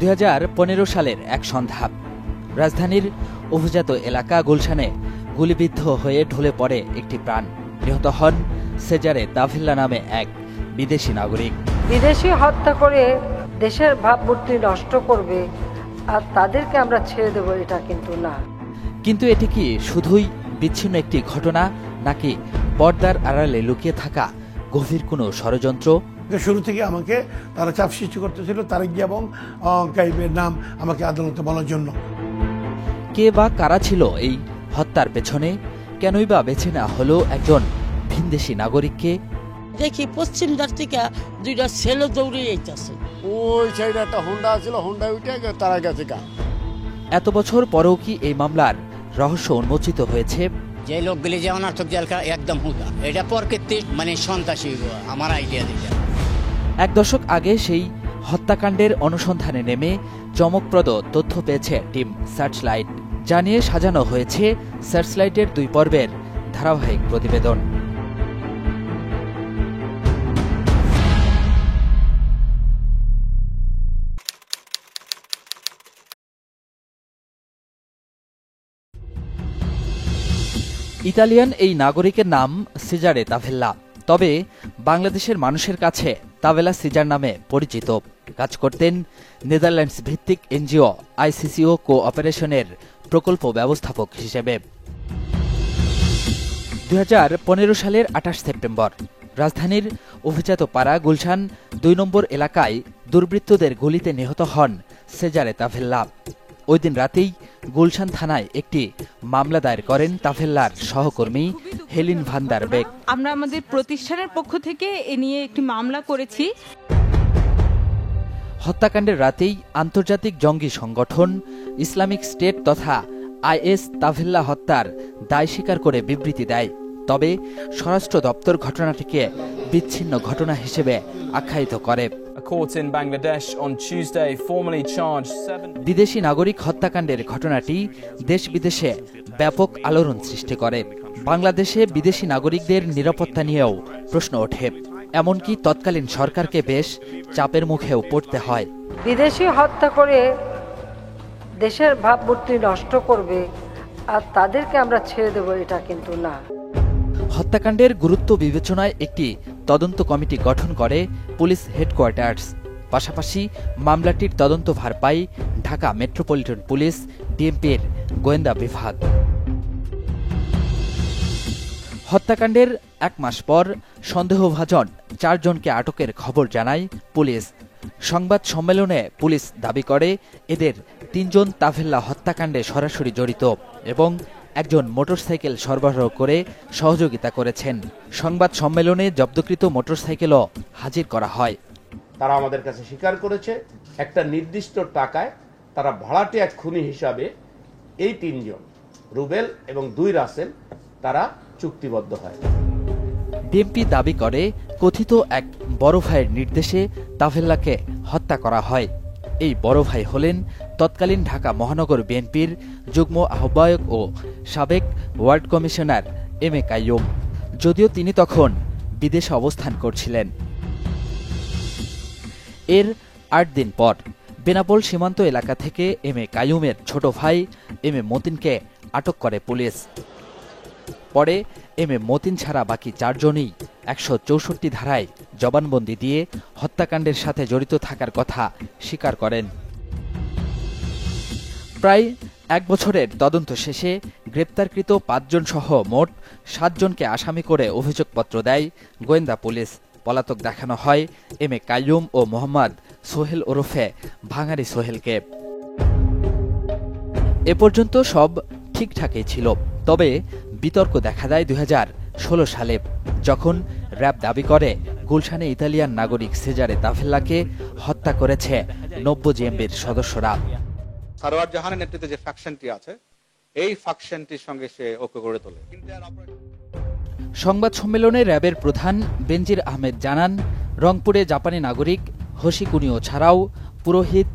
2015 সালের এক সন্ধ্যা রাজধানীর অভিজাত এলাকা গুলশানে গুলিবিদ্ধ হয়ে ঢলে পড়ে একটি প্রাণ। নিহত হন সেজারে তাভেল্লা নামে এক বিদেশি নাগরিক। বিদেশি হত্যা করে দেশের ভাবমূর্তি নষ্ট করবে আর তাদেরকে আমরা ছেড়ে দেব, এটা কিন্তু না। কিন্তু এটি কি শুধুই বিচ্ছিন্ন একটি ঘটনা, নাকি পর্দার আড়ালে লুকিয়ে থাকা গভীর কোনো ষড়যন্ত্র? শুরু থেকে আমাকে তারা চাপ সৃষ্টি করতেছিল তারেক এবং গাইবের নাম আমাকে আদালতে বলার জন্য। কে বা কারা ছিল এই হত্যার পেছনে? কেনই বা বেছে নেওয়া হলো একজন ভিনদেশি নাগরিককে? দেখি পশ্চিম দ্বার থেকে দুইটা ছেলে দৌড়ে যাইতেছে। ওই সাইডে একটা হোন্ডা ছিল, হোন্ডা উঠে তারা গেছে। এত বছর পরেও কি এই মামলার রহস্য উন্মোচিত হয়েছে? যে লোকগুলি যে অনার্থক জেলকা একদম হুদা, এটা প্রকৃতি মানে সন্ত্রাসী আমার আইডিয়া দিতে। এক দশক আগে সেই হত্যাকাণ্ডের অনুসন্ধানে নেমে চমকপ্রদ তথ্য পেয়েছে টিম সার্চলাইট, জানিয়ে সাজানো হয়েছে সার্চলাইটের 2 পর্বের ধারাবাহিক প্রতিবেদন। ইতালিয়ান এই নাগরিকের নাম সেজারে তাভেল্লা, তবে বাংলাদেশের মানুষের কাছে তাভেলা সিজার নামে পরিচিত। কাজ করতেন নেদারল্যান্ডস ভিত্তিক এনজিও আইসিসিও কোঅপারেশনের প্রকল্প ব্যবস্থাপক হিসেবে। 2015 সালের 28 সেপ্টেম্বর রাজধানীর অভিজাত পাড়া গুলশান 2 নম্বর এলাকায় দুর্বৃত্তদের গুলিতে নিহত হন সেজারে তাভেল্লা। ওই দিন রাতেই গুলশান থানায় একটি মামলা দায়ের করেন তাভেল্লার সহকর্মী হেলিন ভান ডার বেক। আমরা আমাদের প্রতিষ্ঠানের পক্ষ থেকে এ নিয়ে একটি মামলা করেছি। হত্যাকাণ্ডের রাতেই আন্তর্জাতিক জঙ্গি সংগঠন ইসলামিক স্টেট তথা আইএস তাভেল্লা হত্যার দায় স্বীকার করে বিবৃতি দেয়। তবে স্বরাষ্ট্র দপ্তর ঘটনাটিকে বিচ্ছিন্ন ঘটনা হিসেবে আখ্যায়িত করে। বিদেশি নাগরিক হত্যাকাণ্ডের ঘটনাটি দেশ বিদেশে ব্যাপক আলোড়ন সৃষ্টি করে। বাংলাদেশে বিদেশি নাগরিকদের নিরাপত্তা নিয়েও প্রশ্ন ওঠে, এমনকি তৎকালীন সরকারকে বেশ চাপের মুখেও পড়তে হয়। বিদেশি হত্যা করে দেশের ভাবমূর্তি নষ্ট করবে আর তাদেরকে আমরা ছেড়ে দেব, এটা কিন্তু না। হত্যাকাণ্ডের গুরুত্ব বিবেচনায় একটি তদন্ত কমিটি গঠন করে পুলিশ হেডকোয়ার্টার্স। পাশাপাশি মামলাটির তদন্তভার পায় ঢাকা মেট্রোপলিটন পুলিশ, ডিএমপির গোয়েন্দা বিভাগ। হত্যাকাণ্ডের 1 মাস পর সন্দেহভাজন 4 জনকে আটকের খবর জানায় পুলিশ। সংবাদ সম্মেলনে পুলিশ দাবি করে এদের 3 জন তাভেল্লা হত্যাকাণ্ডে সরাসরি জড়িত এবং একজন মোটরসাইকেল সরবরাহ করে সহযোগিতা করেছেন। সংবাদ সম্মেলনে জব্দকৃত মোটরসাইকেলও হাজির করা হয়। তারা আমাদের কাছে স্বীকার করেছে একটা নির্দিষ্ট টাকায় তারা ভাড়াটিয়া খুনি হিসাবে এই 3 জন রুবেল এবং 2 রাসেল তারা চুক্তিবদ্ধ হয়। ডিএমপি দাবি করে কথিত এক বড় ভাইয়ের নির্দেশে তাভেল্লাকে হত্যা করা হয়। এই বড় ভাই হলেন তৎকালীন ঢাকা মহানগর বিএনপির যুগ্ম আহ্বায়ক ও সাবেক ward commissioner M A Qayyum, যদিও তিনি তখন বিদেশে অবস্থান করছিলেন। এর 8 দিন পর বেনাপোল সীমান্ত এলাকা থেকে এম এ কাইয়ুমের ছোট ভাই এম এ মতিনকে আটক করে পুলিশ। পরে এম এ মতিন ছাড়া বাকি 4 জনই 164 ধারায় জবানবন্দি দিয়ে হত্যাকাণ্ডের সাথে জড়িত থাকার কথা স্বীকার করেন। প্রায় 1 বছরের তদন্ত শেষে গ্রেপ্তারকৃত 5 জন সহ মোট 7 জনকে আসামি করে অভিযোগপত্র দেয় গোয়েন্দা পুলিশ। পলাতক দেখানো হয় এম এ কাইয়ুম ও মোহাম্মদ সোহেল ওরফে ভাঙারি সোহেলকে। এ পর্যন্ত সব ঠিকঠাকই ছিল, তবে বিতর্ক দেখা দেয় 2016 সালে, যখন র্যাব দাবি করে গুলশানে ইতালিয়ান নাগরিক সেজারে তাভেল্লাকে হত্যা করেছে 90 জেএমবির সদস্যরা। সারোয়ার জাহানের নেতৃত্বে যে ফ্যাকশনটি আছে, এই ফ্যাকশনটির সঙ্গে সে ঐক্য গড়ে তোলে। সংবাদ সম্মেলনে র্যাবের প্রধান বেনজির আহমেদ জানান, রংপুরে জাপানি নাগরিক হোশি কুনিও ছাড়াও পুরোহিত,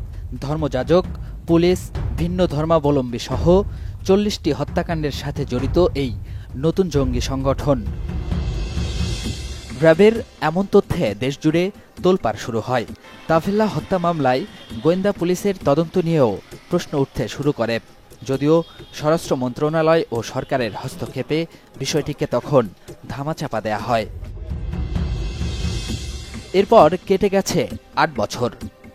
ধর্মযাজক, পুলিশ, ভিন্ন ধর্মাবলম্বী সহ 40টি হত্যাকাণ্ডের সাথে জড়িত এই নতুন জঙ্গি সংগঠন। র্যাবের এমন তথ্যে দেশজুড়ে তোলপাড় শুরু হয়। তাফেল্লা হত্যা মামলায় গোয়েন্দা পুলিশের তদন্ত নিয়েও প্রশ্ন উঠতে শুরু করে, যদিও স্বরাষ্ট্র মন্ত্রণালয় ও সরকারের হস্তক্ষেপে বিষয়টিকে তখন ধামাচাপা দেয়া হয়। এরপর কেটে গেছে ৮ বছর।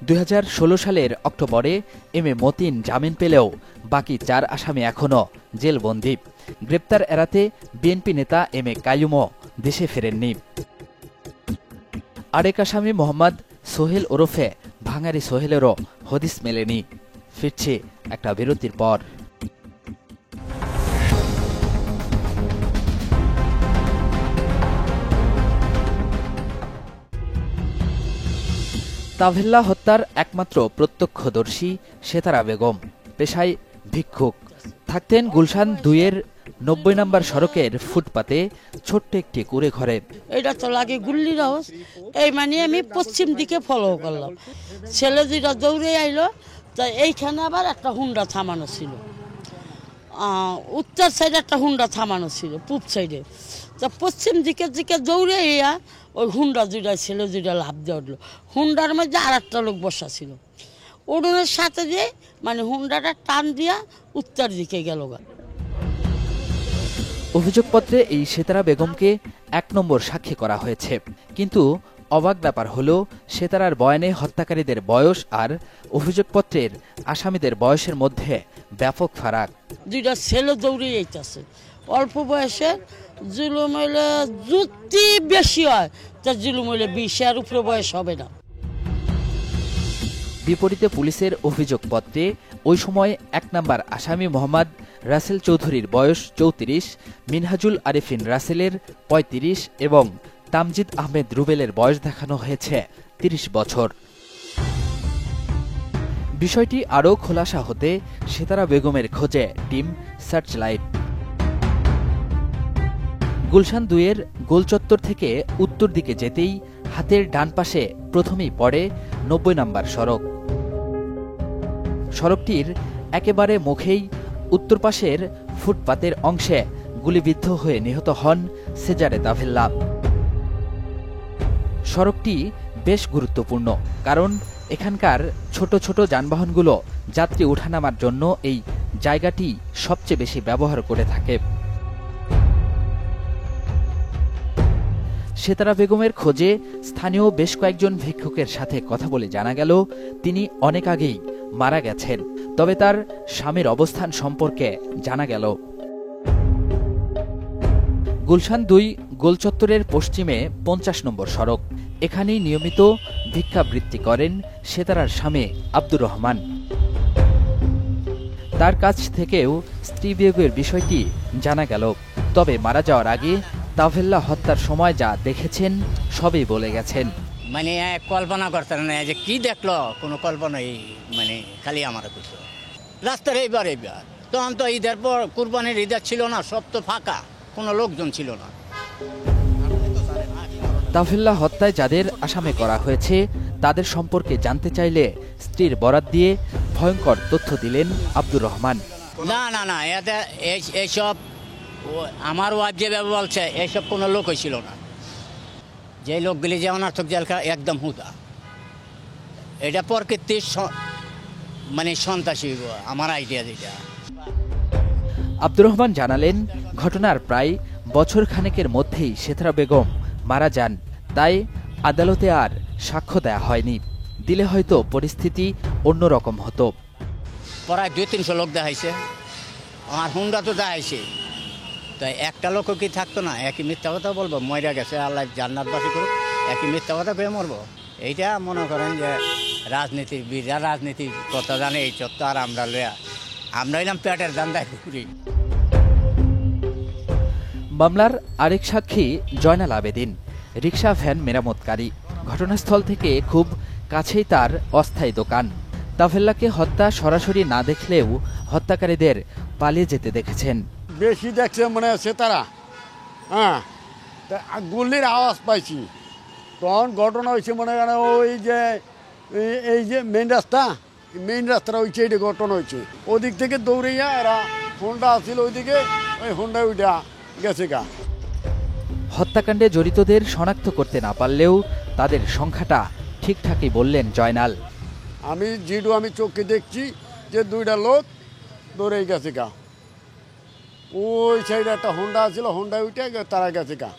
২০১৬ সালের অক্টোবরে এম এ মতিন জামিন পেলেও বাকি ৪ আসামি এখনও জেলবন্দী। গ্রেপ্তার এড়াতে বিএনপি নেতা এম এ কাইয়ুমও দেশে ফেরেননি। আরেক আসামি মোহাম্মদ সোহেল ওরফে ভাঙারি সোহেলেরও হদিস মেলেনি। ফিরছে একটা বিরতির পর। তাভেল্লা হত্যার একমাত্র প্রত্যক্ষদর্শী সেতারা বেগম, পেশায় ভিক্ষুক। থাকতেন গুলশান ২-এর ৯০ নম্বর সড়কের ফুটপাতে ছোট্ট একটি কুঁড়ে ঘরে। এটা তো লাগে গুল্লির হাউস। এই মানে আমি পশ্চিম দিকে ফলো করলাম, ছেলে দুইটা দৌড়ে আইলো। তা এইখানে আবার একটা হুন্ডা থামানো ছিল, উত্তর সাইডে একটা হুন্ডা থামানো ছিল, পূব সাইডে। তা পশ্চিম দিকের দিকে দৌড়ে ইয়া ওই হুন্ডা দুইটা ছেলে দুইটা লাভ দিয়ে উঠলো। হুন্ডার মধ্যে আর একটা লোক বসা ছিল, উড়নের সাথে দিয়ে মানে হুন্ডাটা টান দিয়া উত্তর দিকে গেল। অভিযোগপত্রে এই সেতারা বেগমকে ১ নম্বর সাক্ষী করা হয়েছে, কিন্তু অবাক ব্যাপার হলো সেতারার বয়ানে হত্যাকারীদের বয়স আর অভিযোগপত্রের আসামিদের বয়সের মধ্যে ব্যাপক ফারাক। দুইটা ছেলে দৌড়ে যাইতেছে, অল্প বয়সে। জুলুম হইলে যুক্তি বেশি হয়, তা জুলুম হইলে ২০-এর উপরে বয়স হবে না। বিপরীতে পুলিশের অভিযোগপত্রে ওই সময় ১ নম্বর আসামি মোহাম্মদ রাসেল চৌধুরীর বয়স ৩৪, মিনহাজুল আরেফিন রাসেলের ৩৫ এবং তামজিদ আহমেদ রুবেলের বয়স দেখানো হয়েছে ৩০ বছর। বিষয়টি আরও খোলাসা হতে সেতারা বেগমের খোঁজে টিম সার্চলাইট। গুলশান ২-এর গোলচত্বর থেকে উত্তর দিকে যেতেই হাতের ডান পাশে প্রথমেই পড়ে ৯০ নম্বর সড়ক। সড়কটির একেবারে মুখেই উত্তর পাশের ফুটপাতের অংশে গুলিবিদ্ধ হয়ে নিহত হন সেজারে তাভেল্লা। সড়কটি বেশ গুরুত্বপূর্ণ, কারণ এখানকার ছোট ছোট যানবাহনগুলো যাত্রী ওঠানামার জন্য এই জায়গাটি সবচেয়ে বেশি ব্যবহার করে থাকে। সেতারা বেগমের খোঁজে স্থানীয় বেশ কয়েকজন ভিক্ষুকের সাথে কথা বলে জানা গেল তিনি অনেক আগেই মারা গেছেন, তবে তার স্বামীর অবস্থান সম্পর্কে জানা গেল। গুলশান ২ গোলচত্বরের পশ্চিমে ৫০ নম্বর সড়ক। এখানেই নিয়মিত ভিক্ষাবৃত্তি করেন সেতারার স্বামী আব্দুর রহমান। তার কাছ থেকেও স্ত্রী বিয়োগের বিষয়টি জানা গেল, তবে মারা যাওয়ার আগে তাভেল্লা হত্যার সময় যা দেখেছেন সবই বলে গেছেন। মানে কল্পনা করতে না যে কি দেখলো, কোনো কল্পনাই মানে খালি আমার কিছু রাস্তার এইবার তখন তো ঈদের পর কুরবানির ঈদের ছিল না, সব তো ফাঁকা, কোনো লোকজন ছিল না। তাভেল্লা হত্যায় যাদের আসামি করা হয়েছে তাদের সম্পর্কে জানতে চাইলে স্ত্রীর বরাত দিয়ে ভয়ঙ্কর তথ্য দিলেন আব্দুর রহমান। না না না, এতে এইসব আমার ওয়াইফ যেভাবে বলছে এইসব কোনো লোকই ছিল না। যে লোকগুলি যে অনার্থক জেলখা একদম হুদা, এটা প্রকৃতির মানে সন্ত্রাসী আমার আইডিয়া যেটা। আব্দুর রহমান জানালেন, ঘটনার প্রায় বছর খানেকের মধ্যেই সেতারা বেগম মারা যান, তাই আদালতে আর সাক্ষ্য দেয়া হয়নি। দিলে হয়তো পরিস্থিতি অন্যরকম হতো। প্রায় ২০০-৩০০ লোক দেখাইছে, আমার হুন্ডা তো দেখাইছে, তাই একটা লোক কি থাকতো না? একই মিথ্যা কথা বলবো, ময়রা গেছে আল্লাহ জান্নাতবাসী করুক, একই মিথ্যা কথা পেয়ে মরবো। এইটা মনে করেন যে রাজনীতির বীররা রাজনীতির কথা জানে, এই চত্ব আর আমরা লয়া আমরা এলাম পেটের দান্দায় ঘুরি। মামলার আরেক সাক্ষী জয়নাল আবেদিন, রিকশা ভ্যান মেরামতকারী। ঘটনাস্থল থেকে খুব কাছেই তার অস্থায়ী দোকান। তাভেল্লাকে হত্যা সরাসরি না দেখলেও হত্যাকারীদের পালিয়ে যেতে দেখেছেন। বেশি দেখছে মনে হচ্ছে তারা, হ্যাঁ, গুলির আওয়াজ পাইছি। তখন ঘটনা হয়েছে মনে করেন ওই যে এই যে মেইন রাস্তাটা ওই সাইডে ঘটনা হয়েছে। ওদিক থেকে দৌড়িয়া এরা হোন্ডা আসছিল ওইদিকে, ওই হোন্ডা উঠা গেছে গা। হত্যাকাণ্ডে জড়িতদের শনাক্ত করতে না পারলেও তাদের সংখ্যাটা ঠিকঠাকই বললেন জয়নাল। আমি চোখে দেখছি যে 2টা লোক দৌড়ে গেছে গা, ওই সাইডে একটা হোন্ডা ছিল, হোন্ডা উঠে তারা গেছে গা।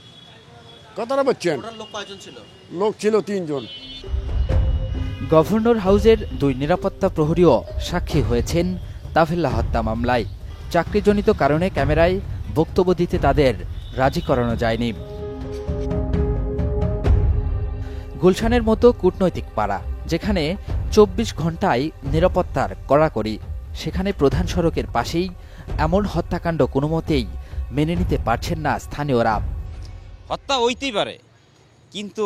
কথাটা বলছেন? লোক ছিল 3 জন। গভর্নর হাউসের 2 নিরাপত্তা প্রহরীও সাক্ষী হয়েছেন তাফেল্লা হত্যা মামলায়। চাকরিজনিত কারণে ক্যামেরায় বক্তব্য দিতে তাদের রাজি করানো যায়নি। গুলশানের মতো কূটনৈতিক পাড়া, যেখানে 24 ঘন্টায় নিরাপত্তার কড়াকড়ি, সেখানে প্রধান সড়কের পাশেই এমন হত্যাকাণ্ড কোনো মতেই মেনে নিতে পারছেন না স্থানীয়রা। হত্যা হইতেই পারে, কিন্তু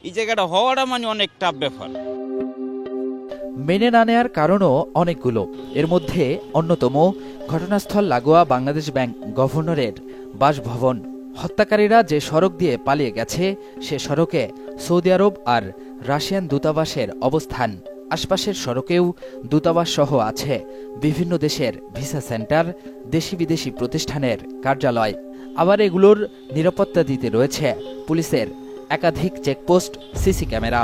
এই জায়গাটা হওয়াটা মানে অনেক টাফ ব্যাপার। মেনে না নেয়ার কারণও অনেকগুলো। এর মধ্যে অন্যতম ঘটনাস্থল লাগোয়া বাংলাদেশ ব্যাংক গভর্নরের বাসভবন। হত্যাকারীরা যে সড়ক দিয়ে পালিয়ে গেছে সে সড়কে সৌদি আরব আর রাশিয়ান দূতাবাসের অবস্থান। আশপাশের সড়কেও দূতাবাস সহ আছে বিভিন্ন দেশের ভিসা সেন্টার, দেশি বিদেশি প্রতিষ্ঠানের কার্যালয়। আবার এগুলোর নিরাপত্তা দিতে রয়েছে পুলিশের একাধিক চেকপোস্ট, সিসি ক্যামেরা।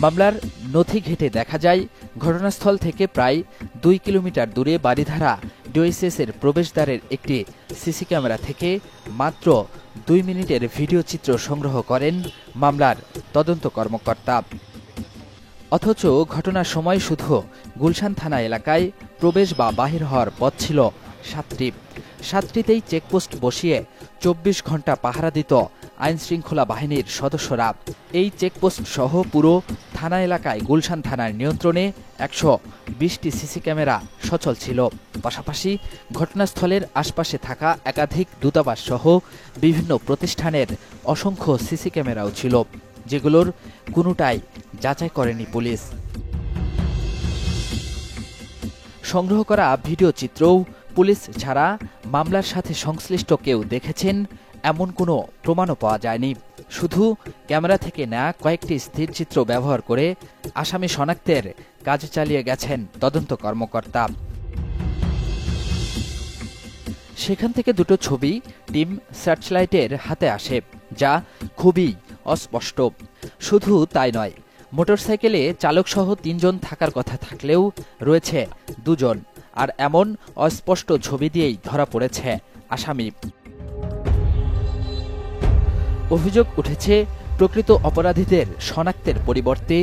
মামলার নথি ঘেঁটে দেখা যায়, ঘটনাস্থল থেকে প্রায় 2 কিলোমিটার দূরে বারিধারা ডিওএসএসের প্রবেশদ্বারের একটি সিসি ক্যামেরা থেকে মাত্র 2 মিনিটের ভিডিও চিত্র সংগ্রহ করেন মামলার তদন্ত কর্মকর্তা। অথচ ঘটনার সময় শুধু গুলশান থানা এলাকায় প্রবেশ বা বাহির হওয়ার পথ ছিল 7টি। 7টিতেই চেকপোস্ট বসিয়ে 24 ঘন্টা পাহারা দিত আইনশৃঙ্খলা বাহিনীর সদস্যরা। এই চেকপোস্ট সহ পুরো থানা এলাকায় গুলশান থানার নিয়ন্ত্রণে 120টি সিসি ক্যামেরা সচল ছিল। পাশাপাশি ঘটনাস্থলের আশপাশে থাকা একাধিক দূতাবাস সহ বিভিন্ন প্রতিষ্ঠানের অসংখ্য সিসি ক্যামেরাও ছিল, যেগুলোর কোনোটাই যাচাই করেনি পুলিশ। সংগ্রহ করা ভিডিও চিত্রও পুলিশ ছাড়া মামলার সাথে সংশ্লিষ্ট কেউ দেখেছেন এমন কোনো প্রমাণও পাওয়া যায়নি। শুধু ক্যামেরা থেকে নেওয়া কয়েকটি স্থিরচিত্র ব্যবহার করে আসামি শনাক্তের কাজ চালিয়ে গেছেন তদন্ত কর্মকর্তা। সেখান থেকে 2টো ছবি টিম সার্চলাইটের হাতে আসে, যা খুবই অস্পষ্ট। শুধু তাই নয়, মোটরসাইকেলে চালকসহ 3 জন থাকার কথা থাকলেও রয়েছে 2 জন, আর এমন অস্পষ্ট ছবি দিয়েই ধরা পড়েছে আসামি। অভিযোগ উঠেছে, প্রকৃত অপরাধীদের শনাক্তের পরিবর্তে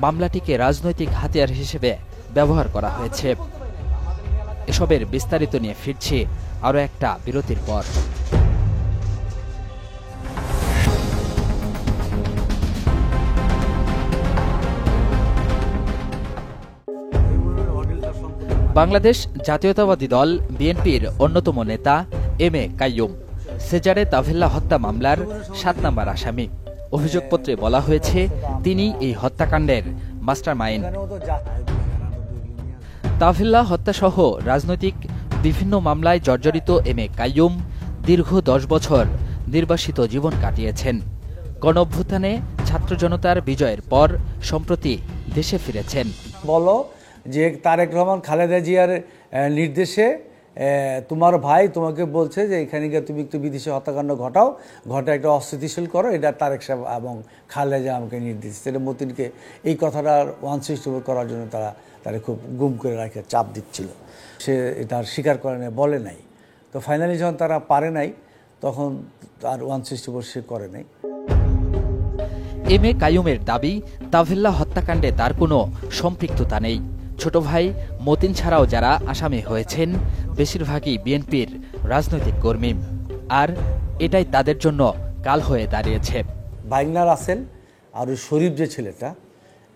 মামলাটিকে রাজনৈতিক হাতিয়ার হিসেবে ব্যবহার করা হয়েছে। এসবের বিস্তারিত নিয়ে ফিরছি আরও একটা বিরতির পর। বাংলাদেশ জাতীয়তাবাদী দল বিএনপির অন্যতম নেতা এম.এ. কাইয়ুম সেজারে তাফেল্লা হত্যা মামলার 7 নম্বর আসামি। অভিযোগপত্রে বলা হয়েছে তিনি এই হত্যাকাণ্ডের মাস্টারমাইন্ড। তাফেল্লা হত্যাসহ রাজনৈতিক বিভিন্ন মামলায় জর্জরিত এম.এ. কাইয়ুম দীর্ঘ 10 বছর নির্বাসিত জীবন কাটিয়েছেন। গণঅভ্যুত্থানে ছাত্র জনতার বিজয়ের পর সম্প্রতি দেশে ফিরেছেন। বলো যে তারেক রহমান খালেদা জিয়ার নির্দেশে তোমার ভাই তোমাকে বলছে যে এখানে গিয়ে তুমি একটু বিদেশে হত্যাকাণ্ড ঘটা একটা অস্থিতিশীল করো, এটা তারেক সাহেব এবং খালেদা জিয়া আমাকে নির্দেশ। সেটা মতিনকে এই কথাটা 164 করার জন্য তারা খুব গুম করে রাখে, চাপ দিচ্ছিল। সে এটা স্বীকার করে নাই, বলে নাই। তো ফাইনালি যখন তারা পারে নাই, তখন আর 164 সে করে নাই। এম.এ. কাইয়ুমের দাবি, তাফেল্লা হত্যাকাণ্ডে তার কোনো সম্পৃক্ততা নেই। ছোট ভাই মতিন ছাড়াও যারা আসামি হয়েছেন বেশিরভাগই বিএনপির রাজনৈতিক কর্মী, আর এটাই তাদের জন্য কাল হয়ে দাঁড়িয়েছে। বাইগনা রাসেল আর ওই শরীফ যে ছেলেটা,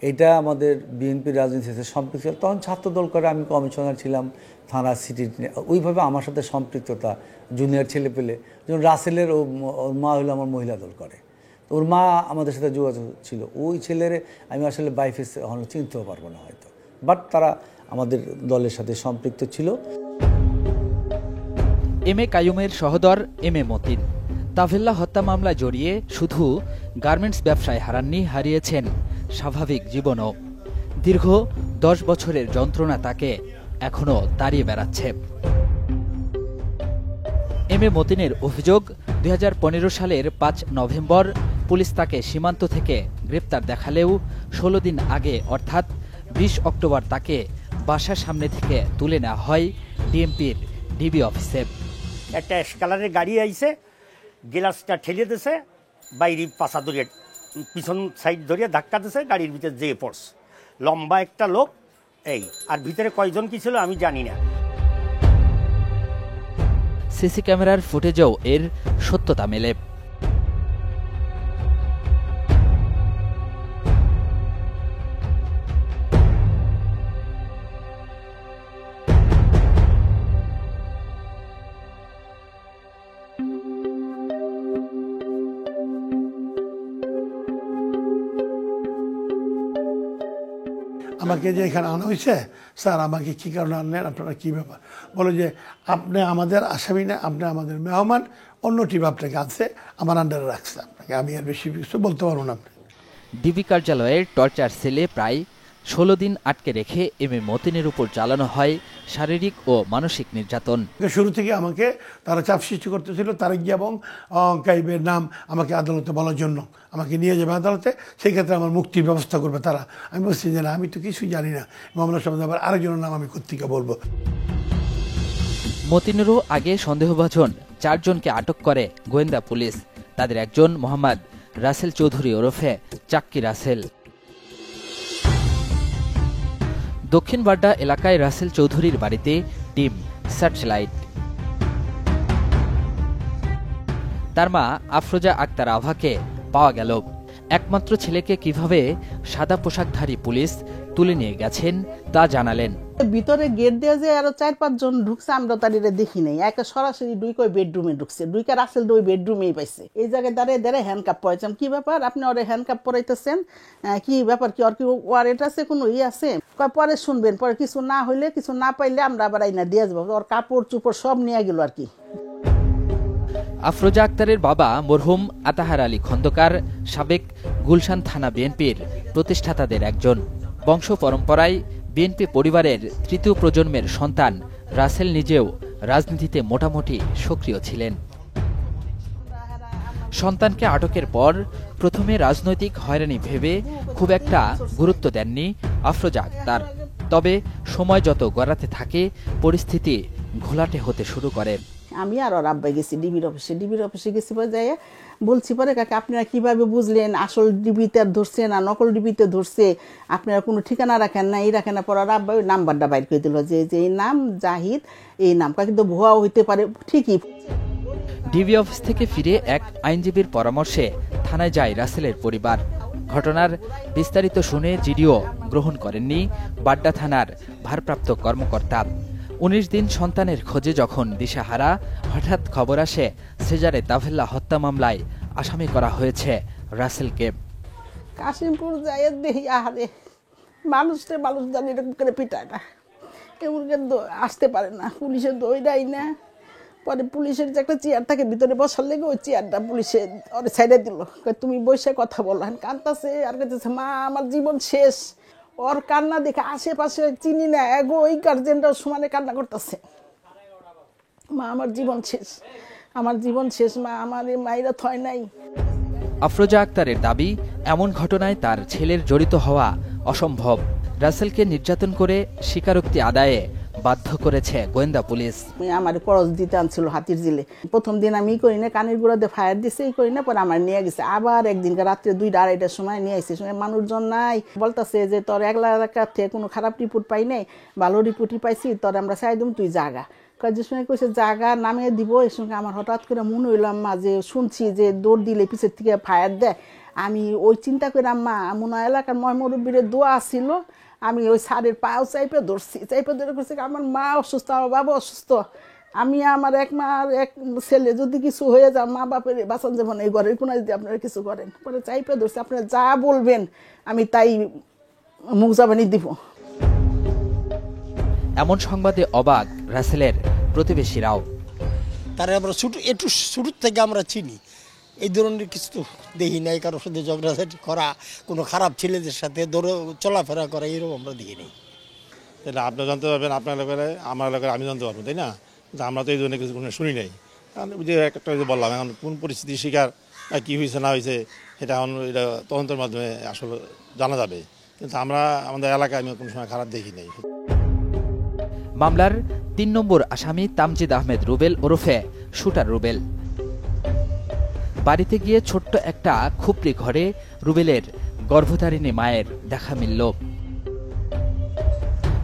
এটা আমাদের বিএনপির রাজনীতির সাথে সম্পৃক্ত। তখন ছাত্রদল করে আমি কমিশনার ছিলাম থানা সিটির, ওইভাবে আমার সাথে সম্পৃক্ততা জুনিয়র ছেলে পেলে। যেমন রাসেলের ওর মা হলো আমার মহিলা দল করে, তো ওর মা আমাদের সাথে যোগাযোগ ছিল। ওই ছেলের আমি আসলে বাইফেস চিনতেও পারবো না হয়তো, বাট তারা আমাদের দলের সাথে সম্পৃক্ত ছিল। এম.এ. কাইয়ুমের সহোদর এম.এ. মতিন তাফেল্লা হত্যা মামলায় জড়িয়ে শুধু গার্মেন্টস ব্যবসায় হারিয়েছেন স্বাভাবিক জীবনও। দীর্ঘ 10 বছরের যন্ত্রণা তাকে এখনো তাড়িয়ে বেড়াচ্ছে। এম এ মতিনের অভিযোগ 2015 সালের 5 নভেম্বর পুলিশ তাকে সীমান্ত থেকে গ্রেপ্তার দেখালেও 16 দিন আগে অর্থাৎ 20 অক্টোবর তাকে বাসার সামনে থেকে তুলে নেওয়া হয় ডিএমপির ডিবি অফিসে। একটা স্কালারের গাড়ি আইছে, গ্লাসটা ঠেলে দিয়েছে, বাইরে পাশা ধরিয়ে পিছন সাইড ধরিয়ে ধাক্কা দিয়েছে, গাড়ির ভিতরে যেয়ে পড়ছে। লম্বা একটা লোক, এই আর ভিতরে কয়জন কি ছিল আমি জানি না। সিসি ক্যামেরার ফুটেজেও এর সত্যতা মেলে। আমাকে যে এখানে আনা হয়েছে, স্যার আমাকে কী কারণে আনলেন, আপনারা কী ব্যাপার? বলো যে আপনি আমাদের আসামি না, আপনি আমাদের মেহমান, অন্য টিম আপনাকে আনছে, আমার আন্ডারে রাখছে আপনাকে, আমি আর বেশি কিছু বলতে পারবো না। আপনি ডিবি কার্যালয়ের টর্চার সেলে প্রায় 16 দিন আটকে রেখে এম এ মতিনের উপর চালানো হয় শারীরিক ও মানসিক নির্যাতন। শুরু থেকে আমাকে তারা চাপ সৃষ্টি করতেছিল, তারেক এবং কাইবের নাম আমাকে আদালতে বলার জন্য, আমাকে নিয়ে যাবে আদালতে, সেই ক্ষেত্রে আমার মুক্তির ব্যবস্থা করবে তারা। আমি বলছি যে না, আমি তো কিছুই জানি না, মামলার সম্বন্ধে আবার আরেকজনের নাম আমি কোত্থেকে বলবো। মতিনেরও আগে সন্দেহভাজন 4 জনকে আটক করে গোয়েন্দা পুলিশ। তাদের একজন মোহাম্মদ রাসেল চৌধুরী ওরফে চাক্কি রাসেল। দক্ষিণ বাড্ডা এলাকায় রাসেল চৌধুরীর বাড়িতে টিম সার্চলাইট। তার মা আফরোজা আক্তার আভাকে পাওয়া গেল। একমাত্র ছেলেকে কিভাবে সাদা পোশাকধারী পুলিশ তুলে নিয়ে গেছেন তা জানালেন। ভিতরে গেট দিয়ে যে আরো 4-5 জন ঢুকছে, আমরা তারিরে দেখি নাই, একে সরাসরি দুইকে বেডরুমে ঢুকছে, দুইকে রাসেল ওই বেডরুমেই পাইছে। এই জায়গায় দাঁড়িয়ে দাঁড়িয়ে হ্যান্ডকাপ পরাইছেন। কি ব্যাপার, আপনি ওরে হ্যান্ডকাপ পরাইতেছেন, কি ব্যাপার, কি ওর কি ওয়ারেন্ট আছে, কোনো আছে? পরে শুনবেন, পরে কিছু না হইলে, কিছু না পাইলে আমরা আবার আইনা দিয়ে যাবো। ওর কাপড় চুপড় সব নিয়ে গেল আর কি। আফরোজা আক্তারের বাবা মরহুম আতাহার আলী খন্দকার সাবেক গুলশান থানা বিএনপির প্রতিষ্ঠাতাদের একজন। বংশ পরম্পরায় বিএনপি পরিবারের তৃতীয় প্রজন্মের সন্তান রাসেল নিজেও রাজনীতিতে মোটামুটি সক্রিয় ছিলেন। সন্তানকে আটকের পর প্রথমে রাজনৈতিক হয়রানি ভেবে খুব একটা গুরুত্ব দেননি আফরোজা আক্তার। তবে সময় যত গড়াতে থাকে পরিস্থিতি ঘোলাটে হতে শুরু করে। আমি আর ওর আব্বাই গেছি ডিবির অফিসে গেছি, পরে যাই বলছি, পরে কাকে আপনারা কিভাবে বুঝলেন আসল ডিবিতে ধরছে না নকল ডিবিতে ধরছে, আপনারা কোনো ঠিকানা রাখেন না, এই রাখেন না? পরে ওর আব্বাই নাম্বারটা বাইর করে দিল যে এই নাম জাহিদ, এই নাম কিন্তু ভুয়াও হইতে পারে। ঠিকই ডিবি অফিস থেকে ফিরে এক আইনজীবীর পরামর্শে থানায় যায় রাসেলের পরিবার। ঘটনার বিস্তারিত শুনে জিডিও গ্রহণ করেননি বাড্ডা থানার ভারপ্রাপ্ত কর্মকর্তা। 19 দিন সন্তানের খোঁজে যখন দিশাহারা, হঠাৎ খবর আসে সেজারে তাভেল্লা হত্যা মামলায় আসামি করা হয়েছে রাসেলকে। কাশিমপুর যাই দেখি, আহারে মানুষটা মানুষ জানি এরকম করে পিটায় না, কেমন আসতে পারে না, পুলিশের দইটাই না। পরে পুলিশের যে একটা চেয়ার থাকে ভিতরে বসার লেগে, ওই চেয়ারটা পুলিশে ওরে ছেড়ে দিল, তুমি বসে কথা বলো। কান্তাছে আর কাছে, মা আমার জীবন শেষ। ওর কান্না দেখে আশেপাশে চিনি না এগো ওই গার্জেনটাও সমানে কান্না করতেছে, মা আমার জীবন শেষ, আমার জীবন শেষ, মা আমার এই মায়েরা থয় নাই। আফরোজা আক্তারের দাবি, এমন ঘটনায় তার ছেলের জড়িত হওয়া অসম্ভব। রাসেলকে নির্যাতন করে স্বীকারোক্তি আদায়ে বাধ্য করেছে গোয়েন্দা পুলিশ। আমার করজ দিতে আনছিল হাতির জিলে। প্রথম দিন আমি করি না, কানের গুঁড়াতে ফায়ার দিছে, এই করি না, পরে আমার নিয়ে গেছে। আবার একদিনকে রাত্রে 2-2:30টার সময় নিয়ে আসছে, মানুষজন নাই, বলতেছে যে তোর একলা এলাকার থেকে কোনো খারাপ রিপোর্ট পাই নাই, ভালো রিপোর্টই পাইছি, তোর আমরা চাই দিম, তুই জাগা। যে সময় কইছে জাগা নামিয়ে দিব, এই সঙ্গে আমার হঠাৎ করে মনে হইল আম্মা যে শুনছি যে দৌড় দিলে পিছের থেকে ফায়ার দেয়। আমি ওই চিন্তা করে আম্মা মনে হয় এলাকার মুরব্বীর দোয়া ছিল, আমি ওই সারের পাও চাইপে ধরছি, চাইপে ধরে করছি আমার মা অসুস্থ, আমার বাবা অসুস্থ, আমি আমার এক মা আর এক ছেলে, যদি কিছু হয়ে যায় মা বাপের বাঁচান যাবো না, এই ঘরের কোনায় যদি আপনারা কিছু করেন। পরে চাইপে ধরছি, আপনারা যা বলবেন আমি তাই মুখ জাবানি দিব। এমন সংবাদে অবাক রাসেলের প্রতিবেশীরাও। তারা আমরা একটু শুরুর থেকে আমরা চিনি, এই ধরনের কিছু তো দেখি নাই, কারোর সাথে ঝগড়াঝাটি করা, কোনো খারাপ ছেলেদের সাথে ধরো চলাফেরা করা, এরকম আমরা দেখি নাই। তাহলে আপনি জানতে পারবেন আপনার এলাকায়, আমার এলাকায় আমি জানতে পারবো, তাই না? আমরা তো এই ধরনের কিছু শুনি নাই, কারণ যে একটা যে বললাম এখন কোন পরিস্থিতির শিকার কী হয়েছে না হয়েছে সেটা এখন এটা তদন্তের মাধ্যমে আসলে জানা যাবে, কিন্তু আমরা আমাদের এলাকায় আমি কোনো সময় খারাপ দেখি নাই। মামলার ৩ নম্বর আসামি তামজিদ আহমেদ রুবেল ওরফে শুটার রুবেল। বাড়িতে গিয়ে ছোট্ট একটা খুপড়ি ঘরে রুবেলের গর্ভধারিণী মায়ের দেখা মিলল।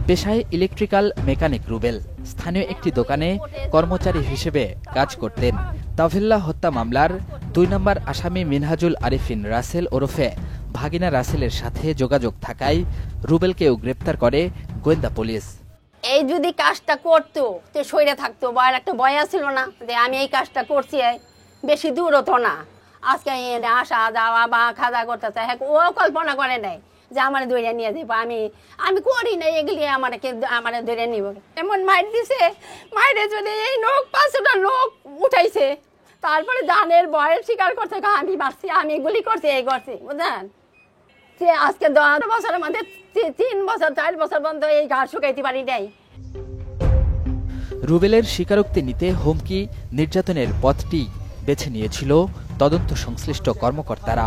পেশায় ইলেকট্রিক্যাল মেকানিক রুবেল স্থানীয় একটি দোকানে কর্মচারী হিসেবে কাজ করতেন। তাফেল্লা হত্যা মামলার ২ নম্বর আসামি মিনহাজুল আরিফিন রাসেল ওরফে ভাগিনা রাসেলের সাথে যোগাযোগ থাকায় রুবেলকেও গ্রেপ্তার করে গোয়েন্দা পুলিশ। এই যদি কাজটা করতো তো সইরে থাকতো, বা একটা বয়া ছিল না যে আমি এই কাজটা করছি, বেশি দূর হতো না। আজকে আসা যাওয়া বা খাওয়া করতেছে, হ্যাঁ ও কল্পনা করে নাই যে আমার ধরে নিয়ে যাবো। আমি করি না এগুলি, আমার ধরে নিব। এমন মাইর দিছে, মাইরে যদি এই লোক ৫টা লোক উঠাইছে, তারপরে জানের বয়ের স্বীকার করছে আমি মারছি, আমি এগুলি করছি, এই করছি, বুঝলেন। সে আজকে ১০ বছরের মধ্যে ৩ বছর ৪ বছর পর্যন্ত এই ঘাড় শুকাইতে পারি নাই। রুবেলের স্বীকারোক্তি নিতে হুমকি নির্যাতনের পথটি বেছে নিয়েছিল তদন্ত সংশ্লিষ্ট কর্মকর্তারা।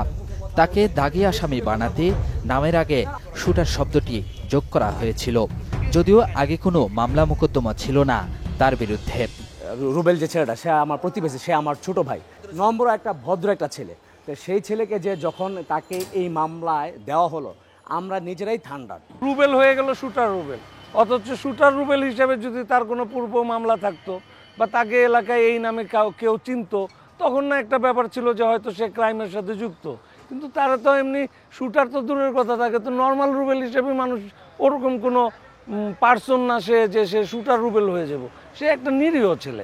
তাকে দাগী আসামি বানাতে নামের আগে শুটার শব্দটি যোগ করা হয়েছিল, যদিও আগে কোনো মামলা মোকদ্দমা ছিল না তার বিরুদ্ধে। রুবেল যে ছেলেটা, সে আমার প্রতিবেশী, সে আমার ছোট ভাই, নম্র একটা ভদ্র একটা ছেলে। তো সেই ছেলেকে যে যখন তাকে এই মামলায় দেওয়া হলো, আমরা নিজেরাই ঠান্ডা। রুবেল হয়ে গেল শুটার রুবেল, অথচ শুটার রুবেল হিসেবে যদি তার কোনো পূর্ব মামলা থাকতো বা তাকে এলাকায় এই নামে কেউ চিনতো, তখন না একটা ব্যাপার ছিল যে হয়তো সে ক্রাইমের সাথে যুক্ত। কিন্তু তারা তো এমনি শুটার তো দূরের কথা, থাকে তো নর্মাল রুবেল হিসেবে মানুষ ওরকম কোনো পার্সন না সে যে সে শুটার রুবেল হয়ে যাব। সে একটা নিরীহ ছেলে।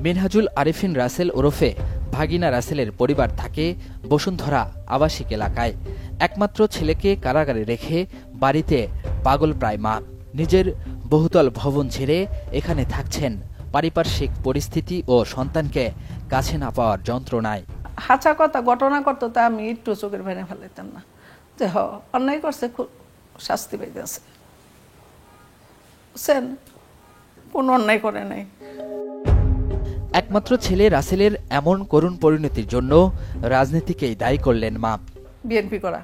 মিনহাজুল আরিফিন রাসেল ওরফে ভাগিনা রাসেলের পরিবার থাকে বসুন্ধরা আবাসিক এলাকায়। একমাত্র ছেলেকে কারাগারে রেখে বাড়িতে পাগল প্রায় মা। নিজের বহুতল ভবন ছেড়ে এখানে থাকছেন পারিপার্শ্বিক পরিস্থিতি ও সন্তানকে কাছে না পাওয়ার যন্ত্রণায়। হাঁচা কথা ঘটনা করতো তা আমি একটু চোখের ভেঙে ফেলাইতাম না যে অন্যায় করছে, খুব শাস্তি পাইতেছে, বুঝছেন, কোন অন্যায় করে নাই। একমাত্র ছেলে রাসেলের এমন করুণ পরিণতির জন্য রাজনীতিকেই দায়ী করলেন মা। বিএনপি করা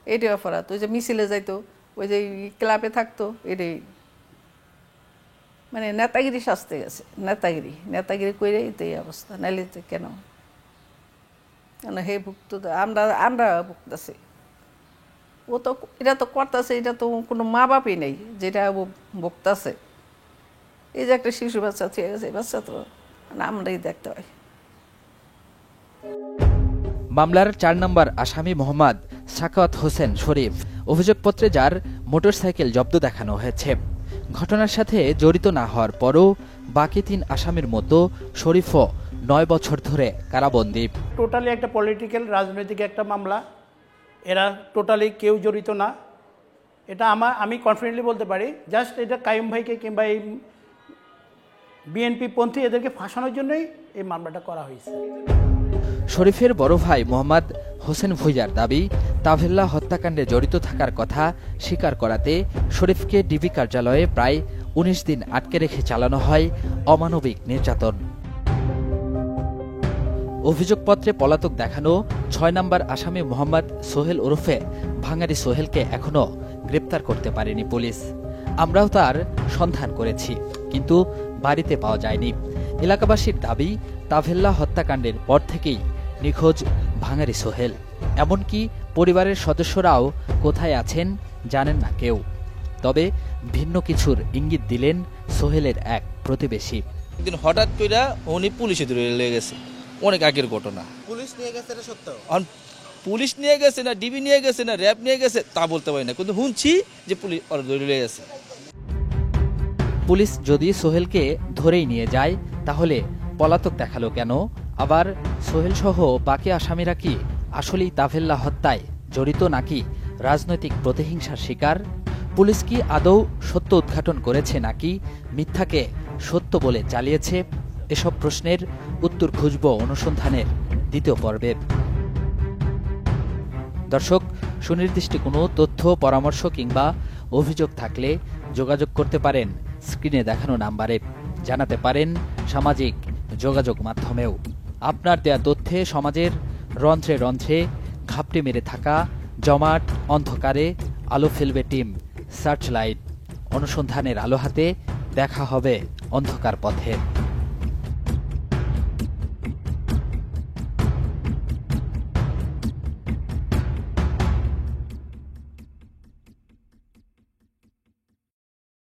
এটাই অপরাধ। ওই যে মিছিলে যাইতো, ওই যে ক্লাবে থাকতো, এটাই মানে নেতাগিরি শাস্তে গেছে। নেতাগিরি করে তো এই অবস্থা, নাইলে কেন হে ভুক্ত, আমরা ভুগতেছি। ও তো এটা তো করতেছে, এটা তো কোনো মা বাপই নেই যেটা ও ভুগতেছে। এই যে একটা শিশু বাচ্চা থেকে গেছে, বাচ্চা তো আমরাই দেখতে হয়। মামলার ৪ নম্বর আসামি মোহাম্মদ সাখাওয়াত হোসেন শরীফ, অভিযোগপত্রে যার মোটরসাইকেল জব্দ দেখানো হয়েছে। ঘটনার সাথে জড়িত না হওয়ার পরও বাকি ৩ আসামির মতো শরীফও ৯ বছর ধরে কারাবন্দী। টোটালি একটা পলিটিক্যাল রাজনৈতিক একটা মামলা, এরা টোটালি কেউ জড়িত না, এটা আমি কনফিডেন্টলি বলতে পারি। জাস্ট এটা কাইয়ুম ভাইকে কিংবা এই বিএনপি পন্থী এদেরকে ফাঁসানোর জন্যই এই মামলাটা করা হয়েছে। শরীফের বড় ভাই মোহাম্মদ হোসেন ভুইয়ার দাবি, তাভেল্লা হত্যাকাণ্ডে জড়িত থাকার কথা স্বীকার করাতে শরীফকে ডিবি কার্যালয়ে প্রায় ১৯ দিন আটকে রেখে চালানো হয় অমানবিক নির্যাতন। অভিযোগপত্রে পলাতক দেখানো ৬ নম্বর আসামি মোহাম্মদ সোহেল ওরফে ভাঙারি সোহেলকে এখনো গ্রেপ্তার করতে পারেনি পুলিশ। আমরাও তার সন্ধান করেছি, কিন্তু বাড়িতে পাওয়া যায়নি। এলাকাবাসীর দাবি, তাভেল্লা হত্যাকাণ্ডের পর থেকেই নিখোঁজ ভাঙারি সোহেল। এমনকি পরিবারের সদস্যরাও কোথায় আছেন জানেন না কেউ। তবে ভিন্ন কিছুর ইঙ্গিত দিলেন সোহেলের এক প্রতিবেশী। একদিন হঠাৎ করে উনি পুলিশে ধরে লেগে গেছে, অনেক আগের ঘটনা। পুলিশ নিয়ে গেছে এটা সত্য? পুলিশ নিয়ে গেছে না ডিবি নিয়ে গেছে না র্যাব নিয়ে গেছে তা বলতে পারি না, কিন্তু শুনছি যে পুলিশ ধরে লেগে গেছে। পুলিশ যদি সোহেলকে ধরেই নিয়ে যায় তাহলে পলাতক দেখালো কেন? আবার সোহেল সহ বাকি আসামিরা কি আসলেই তাভেল্লা হত্যায় জড়িত নাকি রাজনৈতিক প্রতিহিংসার শিকার? পুলিশ কি আদৌ সত্য উদ্ঘাটন করেছে নাকি মিথ্যাকে সত্য বলে চালিয়েছে? এসব প্রশ্নের উত্তর খুঁজব অনুসন্ধানের ২য় পর্বে। দর্শক, সুনির্দিষ্ট কোনো তথ্য, পরামর্শ কিংবা অভিযোগ থাকলে যোগাযোগ করতে পারেন স্ক্রিনে দেখানো নাম্বারে। জানাতে পারেন সামাজিক যোগাযোগ মাধ্যমেও। আপনার দেয়া তথ্যে সমাজের রন্ধ্রে রন্ধ্রে ঘাপটি মেরে থাকা জমাট অন্ধকারে আলো ফেলবে টিম সার্চলাইট। অনুসন্ধানের আলো হাতে দেখা হবে অন্ধকার পথে।